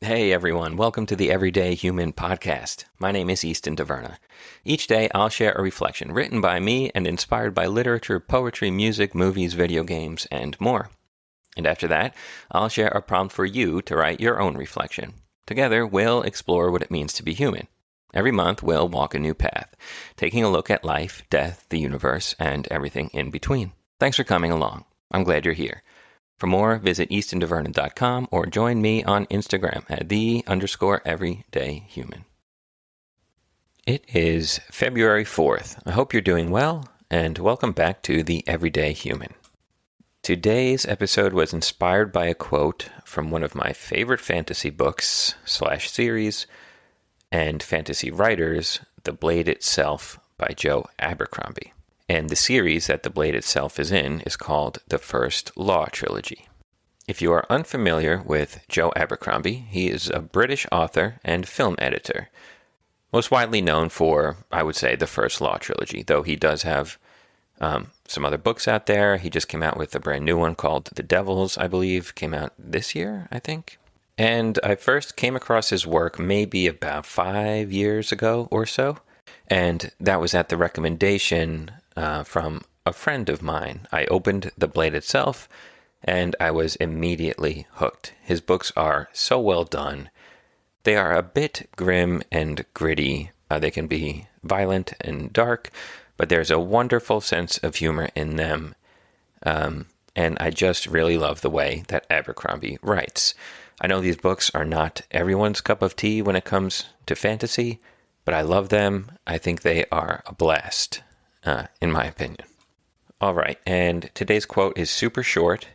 Hey everyone, welcome to the Everyday Human podcast. My name is Easton Taverna. Each day I'll share a reflection written by me and inspired by literature, poetry, music, movies, video games, and more. And after that, I'll share a prompt for you to write your own reflection. Together, we'll explore what it means to be human. Every month, we'll walk a new path, taking a look at life, death, the universe, and everything in between. Thanks for coming along. I'm glad you're here. For more, visit eastontaverna.com or join me on Instagram at _everydayhuman. It is February 4th. I hope you're doing well, and welcome back to the Everyday Human. Today's episode was inspired by a quote from one of my favorite fantasy books / series and fantasy writers, The Blade Itself by Joe Abercrombie. And the series that The Blade itself is in is called the First Law Trilogy. If you are unfamiliar with Joe Abercrombie, he is a British author and film editor. Most widely known for, I would say, the First Law Trilogy, though he does have some other books out there. He just came out with a brand new one called The Devils, I believe. Came out this year, I think. And I first came across his work maybe about 5 years ago or so. And that was at the recommendation from a friend of mine. I opened The Blade itself, and I was immediately hooked. His books are so well done. They are a bit grim and gritty. They can be violent and dark, but there's a wonderful sense of humor in them. And I just really love the way that Abercrombie writes. I know these books are not everyone's cup of tea when it comes to fantasy, but I love them. I think they are a blast, in my opinion. All right, and today's quote is super short,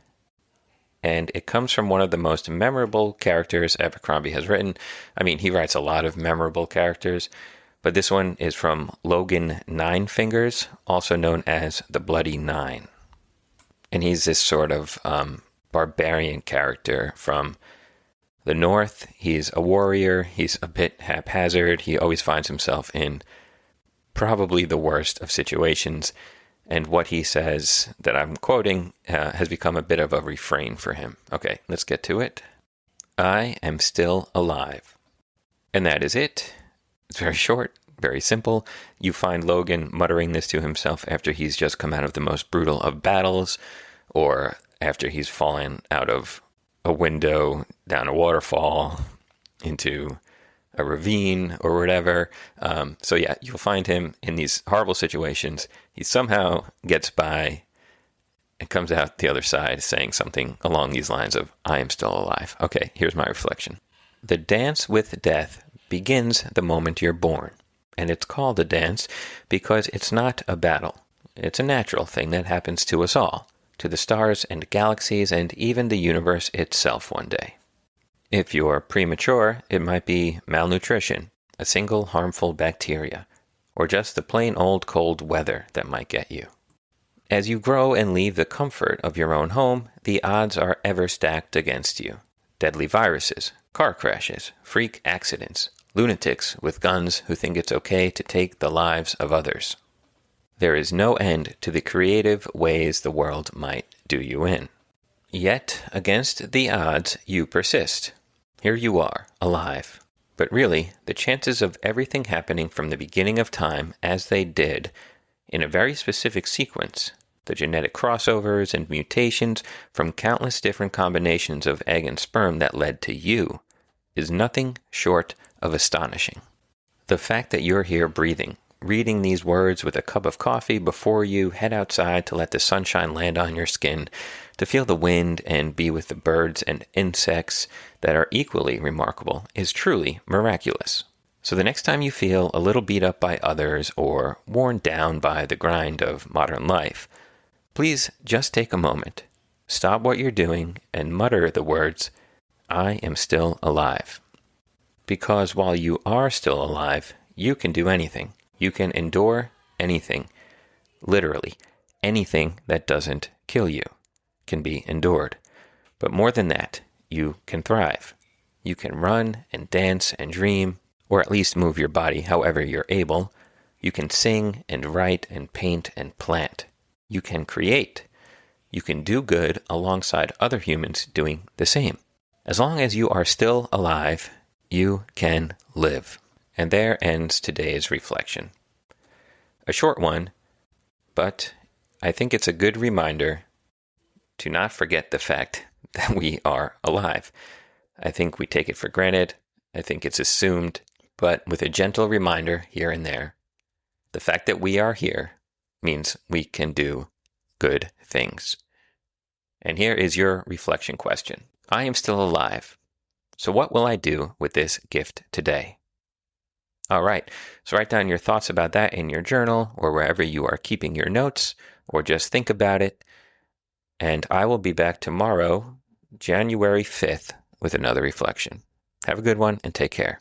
and it comes from one of the most memorable characters Abercrombie has written. I mean, he writes a lot of memorable characters, but this one is from Logan Ninefingers, also known as the Bloody Nine. And he's this sort of barbarian character from the North. He's a warrior. He's a bit haphazard. He always finds himself in probably the worst of situations. And what he says that I'm quoting has become a bit of a refrain for him. Okay, let's get to it. I am still alive. And that is it. It's very short, very simple. You find Logan muttering this to himself after he's just come out of the most brutal of battles, or after he's fallen out of a window, down a waterfall, into a ravine or whatever. So yeah, you'll find him in these horrible situations. He somehow gets by and comes out the other side saying something along these lines of, I am still alive. Okay, here's my reflection. The dance with death begins the moment you're born. And it's called a dance because it's not a battle. It's a natural thing that happens to us all, to the stars and galaxies and even the universe itself one day. If you're premature, it might be malnutrition, a single harmful bacteria, or just the plain old cold weather that might get you. As you grow and leave the comfort of your own home, the odds are ever stacked against you. Deadly viruses, car crashes, freak accidents, lunatics with guns who think it's okay to take the lives of others. There is no end to the creative ways the world might do you in. Yet, against the odds, you persist. Here you are, alive. But really, the chances of everything happening from the beginning of time as they did, in a very specific sequence, the genetic crossovers and mutations from countless different combinations of egg and sperm that led to you, is nothing short of astonishing. The fact that you're here breathing, reading these words with a cup of coffee before you head outside to let the sunshine land on your skin, to feel the wind and be with the birds and insects that are equally remarkable is truly miraculous. So the next time you feel a little beat up by others or worn down by the grind of modern life, please just take a moment, stop what you're doing, and mutter the words, I am still alive. Because while you are still alive, you can do anything. You can endure anything. Literally, anything that doesn't kill you can be endured. But more than that, you can thrive. You can run and dance and dream, or at least move your body however you're able. You can sing and write and paint and plant. You can create. You can do good alongside other humans doing the same. As long as you are still alive, you can live. And there ends today's reflection. A short one, but I think it's a good reminder to not forget the fact that we are alive. I think we take it for granted. I think it's assumed, but with a gentle reminder here and there, the fact that we are here means we can do good things. And here is your reflection question. I am still alive. So what will I do with this gift today? All right. So write down your thoughts about that in your journal or wherever you are keeping your notes, or just think about it. And I will be back tomorrow, January 5th, with another reflection. Have a good one and take care.